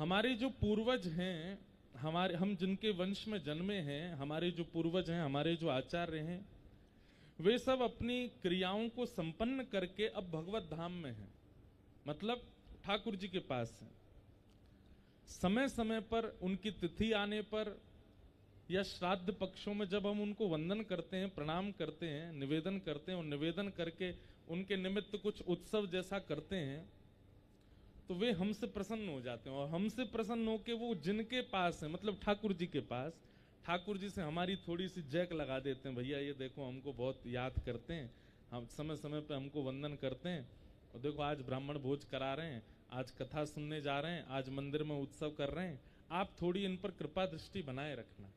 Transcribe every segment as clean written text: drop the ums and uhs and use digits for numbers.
हमारे जो पूर्वज हैं, हम जिनके वंश में जन्मे हैं, हमारे जो पूर्वज हैं, हमारे जो आचार्य हैं, वे सब अपनी क्रियाओं को संपन्न करके अब भगवत धाम में हैं, मतलब ठाकुर जी के पास हैं। समय समय पर उनकी तिथि आने पर या श्राद्ध पक्षों में जब हम उनको वंदन करते हैं, प्रणाम करते हैं, निवेदन करते हैं और निवेदन करके उनके निमित्त कुछ उत्सव जैसा करते हैं, तो वे हमसे प्रसन्न हो जाते हैं। और हमसे प्रसन्न होकर वो जिनके पास है, मतलब ठाकुर जी के पास, ठाकुर जी से हमारी थोड़ी सी जैक लगा देते हैं, भैया ये देखो हमको बहुत याद करते हैं, हम समय समय पे हमको वंदन करते हैं, और देखो आज ब्राह्मण भोज करा रहे हैं, आज कथा सुनने जा रहे हैं, आज मंदिर में उत्सव कर रहे हैं, आप थोड़ी इन पर कृपा दृष्टि बनाए रखना।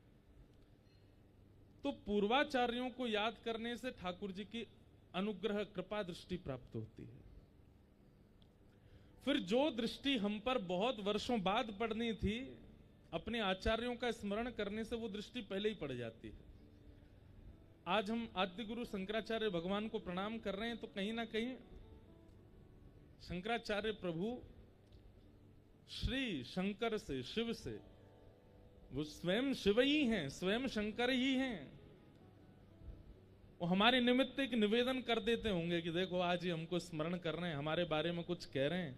तो पूर्वाचार्यों को याद करने से ठाकुर जी की अनुग्रह कृपा दृष्टि प्राप्त होती है। फिर जो दृष्टि हम पर बहुत वर्षों बाद पड़नी थी, अपने आचार्यों का स्मरण करने से वो दृष्टि पहले ही पड़ जाती है। आज हम आद्य गुरु शंकराचार्य भगवान को प्रणाम कर रहे हैं, तो कहीं ना कहीं शंकराचार्य प्रभु श्री शंकर से, शिव से, वो स्वयं शिव ही हैं, स्वयं शंकर ही हैं, वो हमारे निमित्त एक निवेदन कर देते होंगे कि देखो आज ही हमको स्मरण कर रहे हैं, हमारे बारे में कुछ कह रहे हैं,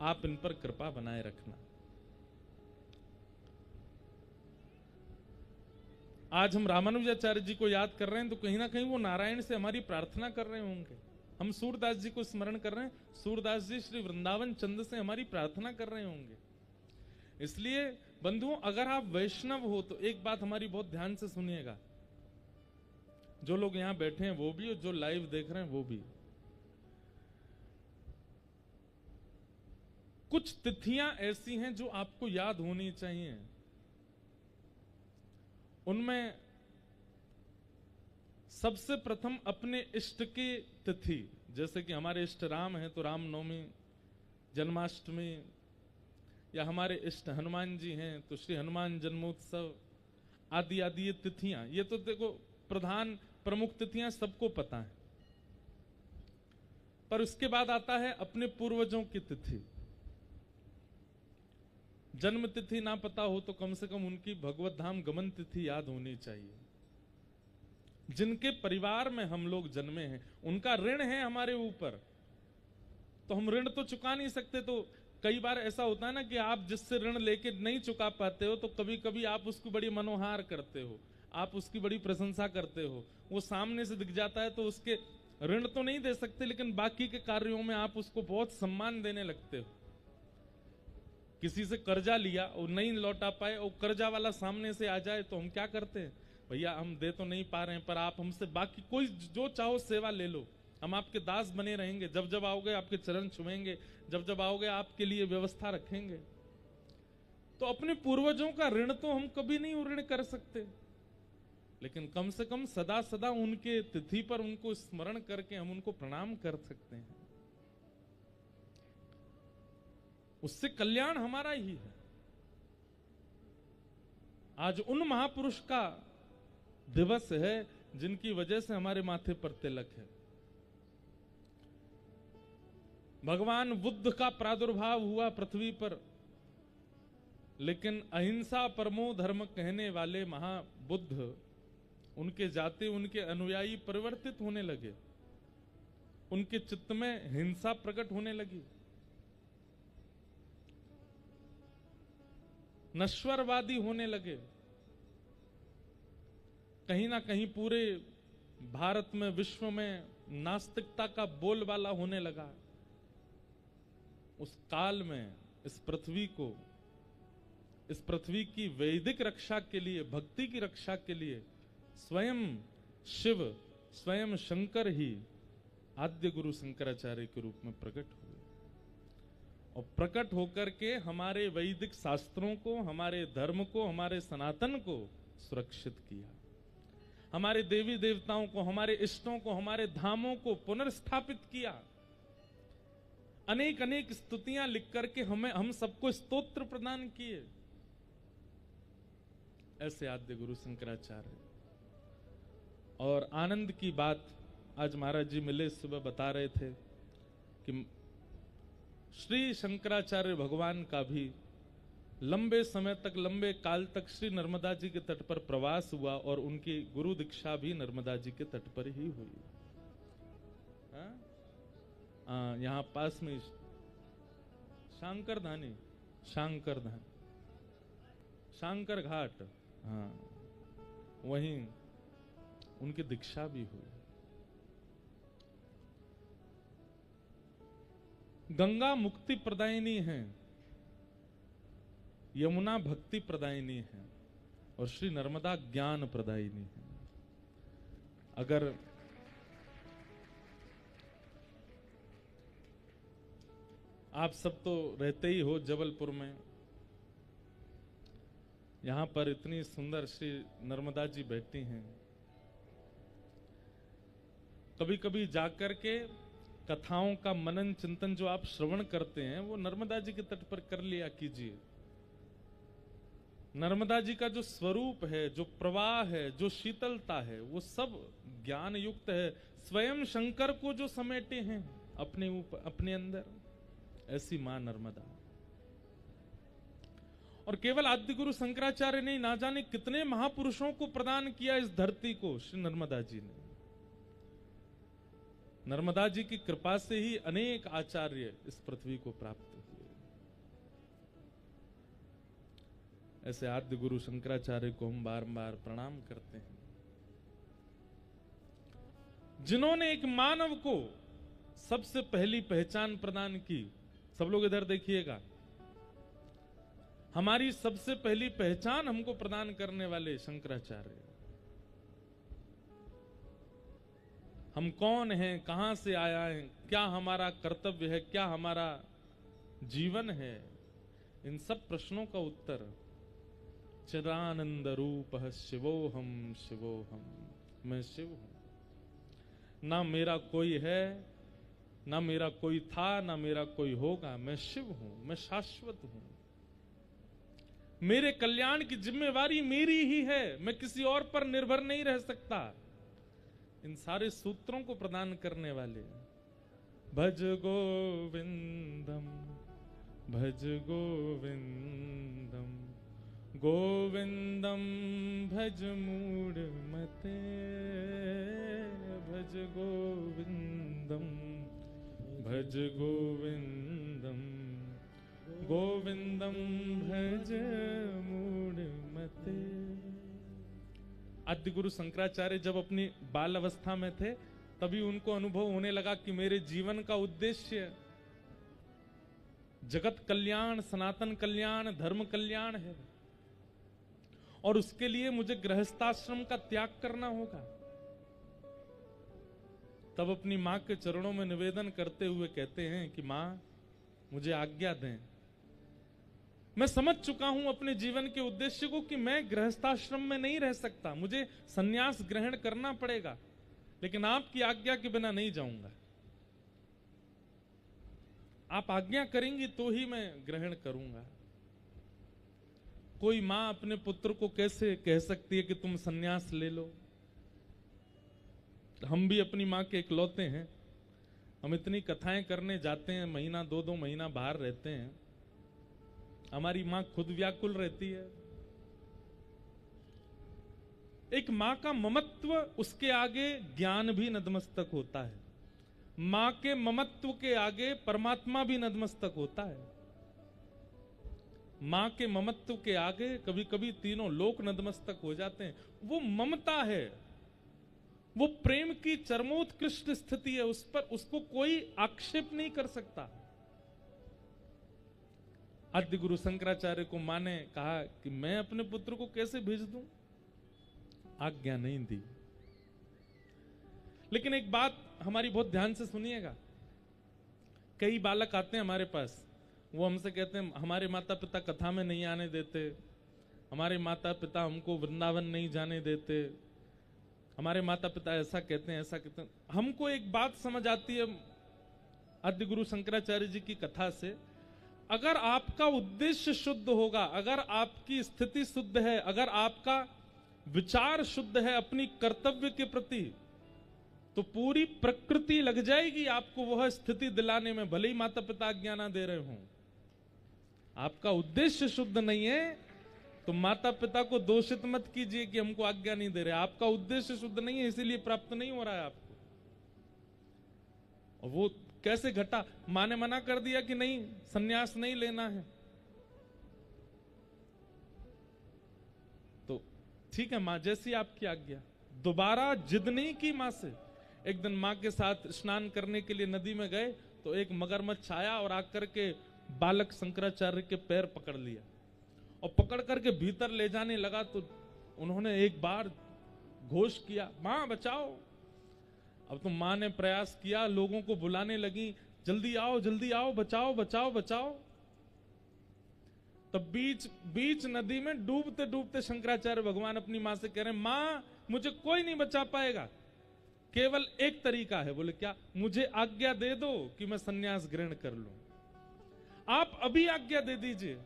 आप इन पर कृपा बनाए रखना। आज हम रामानुजाचार्य जी को याद कर रहे हैं, तो कहीं ना कहीं वो नारायण से हमारी प्रार्थना कर रहे होंगे। हम सूरदास जी को स्मरण कर रहे हैं, सूरदास जी श्री वृंदावन चंद से हमारी प्रार्थना कर रहे होंगे। इसलिए बंधुओं, अगर आप वैष्णव हो तो एक बात हमारी बहुत ध्यान से सुनिएगा, जो लोग यहां बैठे हैं वो भी और जो लाइव देख रहे हैं वो भी। कुछ तिथियां ऐसी हैं जो आपको याद होनी चाहिए। उनमें सबसे प्रथम अपने इष्ट की तिथि, जैसे कि हमारे इष्ट राम है तो रामनवमी, जन्माष्टमी, या हमारे इष्ट हनुमान जी हैं तो श्री हनुमान जन्मोत्सव आदि आदि ये तिथियां, ये तो देखो प्रधान प्रमुख तिथियां सबको पता है। पर उसके बाद आता है अपने पूर्वजों की तिथि। जन्म तिथि ना पता हो तो कम से कम उनकी भगवत धाम गमन तिथि याद होनी चाहिए। जिनके परिवार में हम लोग जन्मे हैं, उनका ऋण है हमारे ऊपर, तो हम ऋण तो चुका नहीं सकते। तो कई बार ऐसा होता है ना कि आप जिससे ऋण लेके नहीं चुका पाते हो, तो कभी कभी आप उसकी बड़ी मनोहार करते हो, आप उसकी बड़ी प्रशंसा करते हो, वो सामने से दिख जाता है, तो उसके ऋण तो नहीं दे सकते, लेकिन बाकी के कार्यों में आप उसको बहुत सम्मान देने लगते हो। किसी से कर्जा लिया और नहीं लौटा पाए और कर्जा वाला सामने से आ जाए, तो हम क्या करते हैं, भैया हम दे तो नहीं पा रहे हैं, पर आप हमसे बाकी कोई जो चाहो सेवा ले लो, हम आपके दास बने रहेंगे, जब जब आओगे आपके चरण छुएंगे, जब जब आओगे आपके लिए व्यवस्था रखेंगे। तो अपने पूर्वजों का ऋण तो हम कभी नहीं ऋण कर सकते, लेकिन कम से कम सदा सदा उनके तिथि पर उनको स्मरण करके हम उनको प्रणाम कर सकते हैं। उससे कल्याण हमारा ही है। आज उन महापुरुष का दिवस है जिनकी वजह से हमारे माथे पर तिलक है। भगवान बुद्ध का प्रादुर्भाव हुआ पृथ्वी पर, लेकिन अहिंसा परमो धर्म कहने वाले महाबुद्ध, उनके जाते उनके अनुयायी परिवर्तित होने लगे, उनके चित्त में हिंसा प्रकट होने लगी, नश्वरवादी होने लगे। कहीं ना कहीं पूरे भारत में, विश्व में नास्तिकता का बोलबाला होने लगा। उस काल में इस पृथ्वी की वैदिक रक्षा के लिए, भक्ति की रक्षा के लिए स्वयं शिव, स्वयं शंकर ही आद्य गुरु शंकराचार्य के रूप में प्रकट हुए, और प्रकट होकर के हमारे वैदिक शास्त्रों को, हमारे धर्म को, हमारे सनातन को सुरक्षित किया, हमारे देवी देवताओं को, हमारे इष्टों को, हमारे धामों को पुनर्स्थापित किया। अनेक अनेक स्तुतियां लिख करके हम सबको स्तोत्र प्रदान किए। ऐसे आद्य गुरु शंकराचार्य। और आनंद की बात आज महाराज जी मिले, सुबह बता रहे थे कि श्री शंकराचार्य भगवान का भी लंबे समय तक, लंबे काल तक श्री नर्मदा जी के तट पर प्रवास हुआ और उनकी गुरु दीक्षा भी नर्मदा जी के तट पर ही हुई। यहाँ पास में शांकरधानी, शांकर घाट, हाँ, वहीं उनकी दीक्षा भी हुई। गंगा मुक्ति प्रदायिनी है, यमुना भक्ति प्रदायिनी है और श्री नर्मदा ज्ञान प्रदायिनी है। अगर आप सब तो रहते ही हो जबलपुर में, यहां पर इतनी सुंदर श्री नर्मदा जी बैठती हैं। कभी कभी जाकर के कथाओं का मनन चिंतन जो आप श्रवण करते हैं वो नर्मदा जी के तट पर कर लिया कीजिए। नर्मदा जी का जो स्वरूप है, जो प्रवाह है, जो शीतलता है, वो सब ज्ञान युक्त है। स्वयं शंकर को जो समेटे हैं अपने ऊपर, अपने अंदर, ऐसी मां नर्मदा। और केवल आदि गुरु शंकराचार्य ने ना जाने कितने महापुरुषों को प्रदान किया इस धरती को श्री नर्मदा जी ने। नर्मदा जी की कृपा से ही अनेक आचार्य इस पृथ्वी को प्राप्त हुए। ऐसे आद्य गुरु शंकराचार्य को हम बार-बार प्रणाम करते हैं, जिन्होंने एक मानव को सबसे पहली पहचान प्रदान की। सब लोग इधर देखिएगा, हमारी सबसे पहली पहचान हमको प्रदान करने वाले शंकराचार्य। हम कौन हैं, कहां से आया है, क्या हमारा कर्तव्य है, क्या हमारा जीवन है, इन सब प्रश्नों का उत्तर चिदानंद रूप शिवोहम शिवोहम, मैं शिव हूं। ना मेरा कोई है, ना मेरा कोई था, ना मेरा कोई होगा, मैं शिव हूं, मैं शाश्वत हूं। मेरे कल्याण की जिम्मेवारी मेरी ही है, मैं किसी और पर निर्भर नहीं रह सकता। इन सारे सूत्रों को प्रदान करने वाले भज गोविंदम, भज गोविंदम, गोविंदम भज मूढ़मते, भज गोविंदम, भज गोविंदम, गोविंदम भज मूढ़मते। आदि गुरु शंकराचार्य जब अपनी बाल अवस्था में थे तभी उनको अनुभव होने लगा कि मेरे जीवन का उद्देश्य जगत कल्याण, सनातन कल्याण, धर्म कल्याण है और उसके लिए मुझे गृहस्थाश्रम का त्याग करना होगा। तब अपनी मां के चरणों में निवेदन करते हुए कहते हैं कि मां, मुझे आज्ञा दें। मैं समझ चुका हूं अपने जीवन के उद्देश्य को कि मैं गृहस्थाश्रम में नहीं रह सकता, मुझे संन्यास ग्रहण करना पड़ेगा, लेकिन आपकी आज्ञा के बिना नहीं जाऊंगा। आप आज्ञा करेंगी तो ही मैं ग्रहण करूंगा। कोई मां अपने पुत्र को कैसे कह सकती है कि तुम संन्यास ले लो? हम भी अपनी मां के इकलौते हैं। हम इतनी कथाएं करने जाते हैं, महीना 2-2 महीना बाहर रहते हैं, हमारी मां खुद व्याकुल रहती है। एक मां का ममत्व, उसके आगे ज्ञान भी नतमस्तक होता है। मां के ममत्व के आगे परमात्मा भी नतमस्तक होता है। मां के ममत्व के आगे कभी कभी तीनों लोक नतमस्तक हो जाते हैं। वो ममता है, वो प्रेम की चरमोत्कृष्ट स्थिति है, उस पर उसको कोई आक्षेप नहीं कर सकता। आदि गुरु शंकराचार्य को मां ने कहा कि मैं अपने पुत्र को कैसे भेज दूं? आज्ञा नहीं दी। लेकिन एक बात हमारी बहुत ध्यान से सुनिएगा। कई बालक आते हैं हमारे पास, वो हमसे कहते हैं हमारे माता पिता कथा में नहीं आने देते, हमारे माता पिता हमको वृंदावन नहीं जाने देते, हमारे माता पिता ऐसा कहते हैं, ऐसा कहते हैं। हमको एक बात समझ आती है आदि गुरु शंकराचार्य जी की कथा से, अगर आपका उद्देश्य शुद्ध होगा, अगर आपकी स्थिति शुद्ध है, अगर आपका विचार शुद्ध है अपनी कर्तव्य के प्रति, तो पूरी प्रकृति लग जाएगी आपको वह स्थिति दिलाने में, भले ही माता पिता आज्ञा ना दे रहे हों। आपका उद्देश्य शुद्ध नहीं है तो माता पिता को दोषित मत कीजिए कि हमको आज्ञा नहीं दे रहे। आपका उद्देश्य शुद्ध नहीं है इसीलिए प्राप्त नहीं हो रहा है आपको। और वो कैसे घटा? मां ने मना कर दिया कि नहीं, सन्यास नहीं लेना है, तो ठीक है मां, जैसी आपकी आज्ञा। दोबारा जिद नहीं की मां से। एक दिन मां के साथ स्नान करने के लिए नदी में गए तो एक मगरमच्छ आया और आकर के बालक शंकराचार्य के पैर पकड़ लिया और पकड़ करके भीतर ले जाने लगा। तो उन्होंने एक बार घोष किया, मां बचाओ। अब तो मां ने प्रयास किया, लोगों को बुलाने लगी, जल्दी आओ, बचाओ बचाओ बचाओ। तब बीच नदी में डूबते डूबते शंकराचार्य भगवान अपनी मां से कह रहे हैं, मां मुझे कोई नहीं बचा पाएगा, केवल एक तरीका है। बोले क्या? मुझे आज्ञा दे दो कि मैं सन्यास ग्रहण कर लूं। आप अभी आज्ञा दे दीजिए।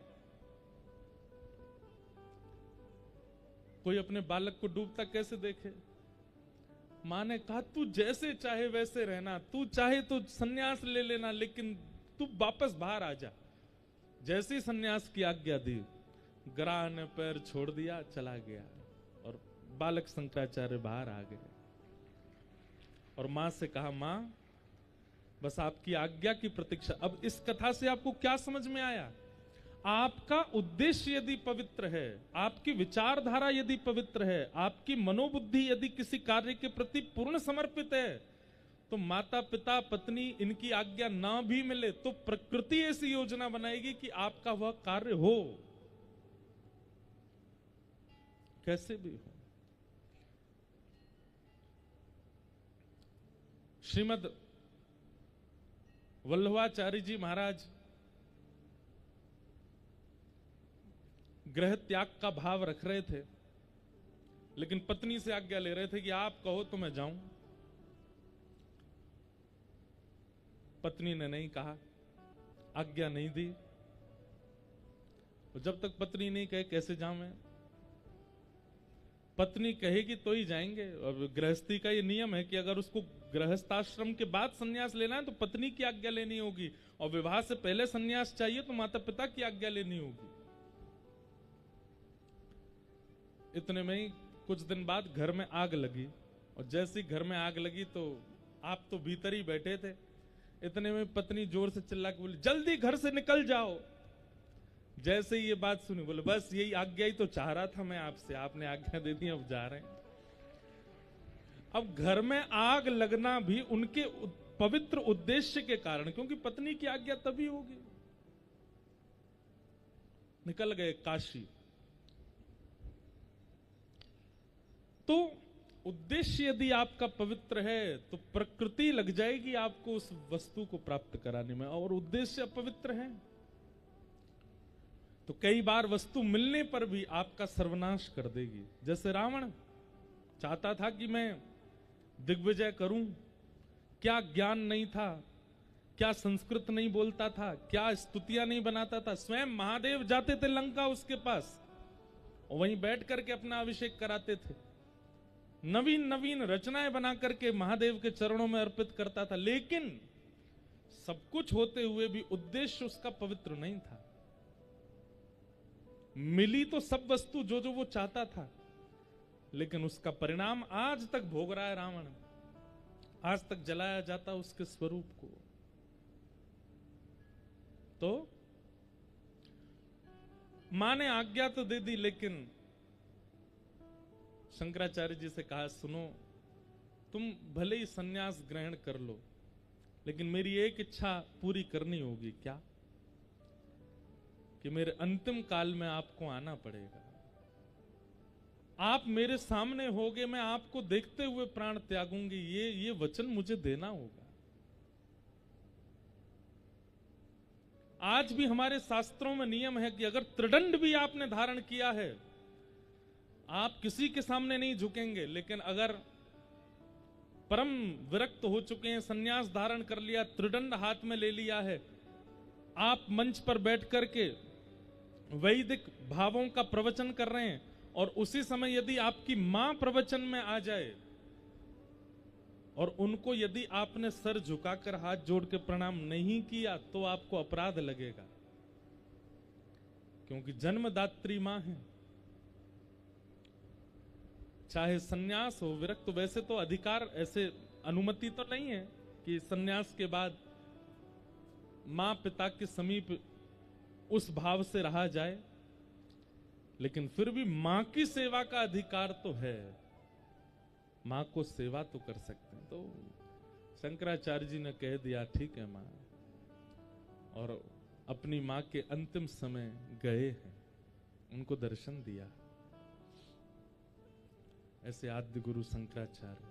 कोई अपने बालक को डूबता कैसे देखे? मां ने कहा, तू जैसे चाहे वैसे रहना, तू चाहे तो सन्यास ले लेना, लेकिन तू वापस बाहर आ जा। जैसे ही सन्यास की आज्ञा दी, ग्राह ने पैर छोड़ दिया, चला गया और बालक शंकराचार्य बाहर आ गए। और मां से कहा, मां बस आपकी आज्ञा की प्रतीक्षा। अब इस कथा से आपको क्या समझ में आया? आपका उद्देश्य यदि पवित्र है, आपकी विचारधारा यदि पवित्र है, आपकी मनोबुद्धि यदि किसी कार्य के प्रति पूर्ण समर्पित है, तो माता पिता पत्नी इनकी आज्ञा ना भी मिले तो प्रकृति ऐसी योजना बनाएगी कि आपका वह कार्य हो, कैसे भी हो। श्रीमद वल्लभाचार्य जी महाराज गृह त्याग का भाव रख रहे थे, लेकिन पत्नी से आज्ञा ले रहे थे कि आप कहो तो मैं जाऊं। पत्नी ने नहीं कहा, आज्ञा नहीं दी। और जब तक पत्नी नहीं कहे कैसे जाऊं मैं? पत्नी कहेगी तो ही जाएंगे। और गृहस्थी का ये नियम है कि अगर उसको गृहस्थाश्रम के बाद सन्यास लेना है तो पत्नी की आज्ञा लेनी होगी, और विवाह से पहले सन्यास चाहिए तो माता पिता की आज्ञा लेनी होगी। इतने में ही कुछ दिन बाद घर में आग लगी, और जैसे ही घर में आग लगी तो आप तो भीतर ही बैठे थे। इतने में पत्नी जोर से चिल्ला के बोली, जल्दी घर से निकल जाओ। जैसे ही ये बात सुनी, बोले बस यही आज्ञा ही तो चाह रहा था मैं आपसे, आपने आज्ञा दे दी, अब जा रहे हैं। अब घर में आग लगना भी उनके पवित्र उद्देश्य के कारण, क्योंकि पत्नी की आज्ञा तभी होगी। निकल गए काशी। तो उद्देश्य यदि आपका पवित्र है तो प्रकृति लग जाएगी आपको उस वस्तु को प्राप्त कराने में, और उद्देश्य अपवित्र है तो कई बार वस्तु मिलने पर भी आपका सर्वनाश कर देगी। जैसे रावण चाहता था कि मैं दिग्विजय करूं, क्या ज्ञान नहीं था, क्या संस्कृत नहीं बोलता था, क्या स्तुतियां नहीं बनाता था। स्वयं महादेव जाते थे लंका उसके पास, और वहीं बैठ करके अपना अभिषेक कराते थे, नवीन नवीन रचनाएं बना करके महादेव के चरणों में अर्पित करता था। लेकिन सब कुछ होते हुए भी उद्देश्य उसका पवित्र नहीं था। मिली तो सब वस्तु जो जो वो चाहता था, लेकिन उसका परिणाम आज तक भोग रहा है रावण। आज तक जलाया जाता उसके स्वरूप को। तो मां ने आज्ञा तो दे दी, लेकिन शंकराचार्य जी से कहा, सुनो तुम भले ही सन्यास ग्रहण कर लो, लेकिन मेरी एक इच्छा पूरी करनी होगी। क्या? कि मेरे अंतिम काल में आपको आना पड़ेगा। आप मेरे सामने होगे, मैं आपको देखते हुए प्राण त्यागूंगी, ये वचन मुझे देना होगा। आज भी हमारे शास्त्रों में नियम है कि अगर त्रिदंड भी आपने धारण किया है, आप किसी के सामने नहीं झुकेंगे, लेकिन अगर परम विरक्त हो चुके हैं, सन्यास धारण कर लिया, त्रिदंड हाथ में ले लिया है, आप मंच पर बैठ करके वैदिक भावों का प्रवचन कर रहे हैं, और उसी समय यदि आपकी मां प्रवचन में आ जाए और उनको यदि आपने सर झुकाकर हाथ जोड़ के प्रणाम नहीं किया तो आपको अपराध लगेगा। क्योंकि जन्मदात्री मां है। चाहे सन्यास हो विरक्त, तो वैसे तो अधिकार, ऐसे अनुमति तो नहीं है कि सन्यास के बाद मां पिता के समीप उस भाव से रहा जाए, लेकिन फिर भी मां की सेवा का अधिकार तो है, मां को सेवा तो कर सकते हैं। तो शंकराचार्य जी ने कह दिया ठीक है मां, और अपनी मां के अंतिम समय गए हैं, उनको दर्शन दिया। ऐसे आद्य गुरु शंकराचार्य,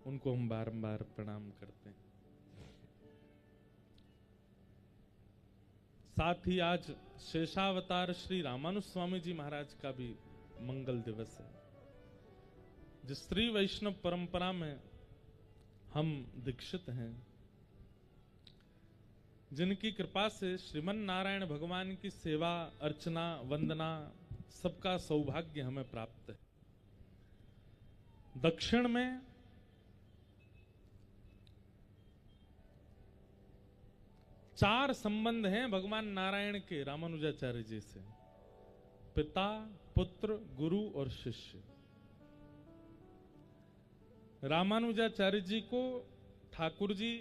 उनको हम बारंबार प्रणाम करते हैं। साथ ही आज शेषावतार श्री रामानुज स्वामी जी महाराज का भी मंगल दिवस है। जिस श्री वैष्णव परंपरा में हम दीक्षित हैं, जिनकी कृपा से श्रीमन नारायण भगवान की सेवा, अर्चना, वंदना सबका सौभाग्य हमें प्राप्त है। दक्षिण में चार संबंध हैं भगवान नारायण के रामानुजाचार्य जी से, पिता, पुत्र, गुरु और शिष्य। रामानुजाचार्य जी को ठाकुर जी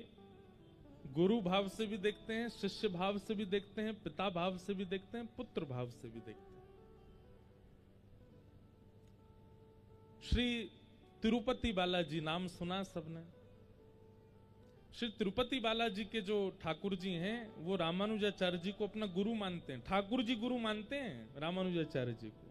गुरु भाव से भी देखते हैं, शिष्य भाव से भी देखते हैं, पिता भाव से भी देखते हैं, पुत्र भाव से भी देखते हैं। श्री तिरुपति बालाजी नाम सुना सबने। श्री तिरुपति बालाजी के जो ठाकुर जी हैं, वो रामानुजाचार्य जी को अपना गुरु मानते हैं। ठाकुर जी गुरु मानते हैं रामानुजाचार्य जी को।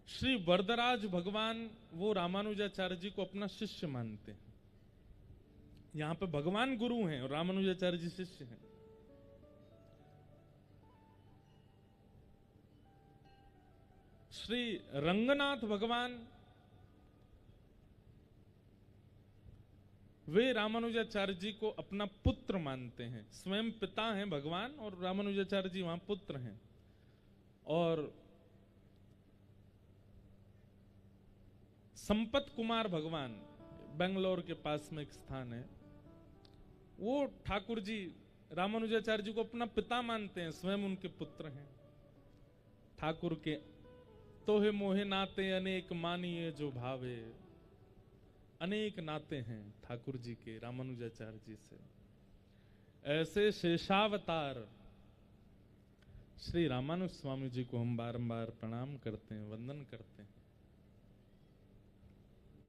श्री वरदराज भगवान, वो रामानुजाचार्य जी को अपना शिष्य मानते हैं। यहां पे भगवान गुरु हैं और रामानुजाचार्य जी शिष्य हैं। श्री रंगनाथ भगवान, वे रामानुजाचार्य जी को अपना पुत्र मानते हैं। स्वयं पिता हैं भगवान और रामानुजाचार्य जी वहां पुत्र हैं। और संपत कुमार भगवान, बेंगलोर के पास में एक स्थान है, वो ठाकुर जी रामानुजाचार्य जी को अपना पिता मानते हैं, स्वयं उनके पुत्र हैं। ठाकुर के तोहे मोहे नाते अनेक मानिए जो भावे, अनेक नाते हैं ठाकुर जी के रामानुजाचार्य जी से। ऐसे शेषावतार श्री रामानुज स्वामी जी को हम बारंबार प्रणाम करते हैं, वंदन करते हैं।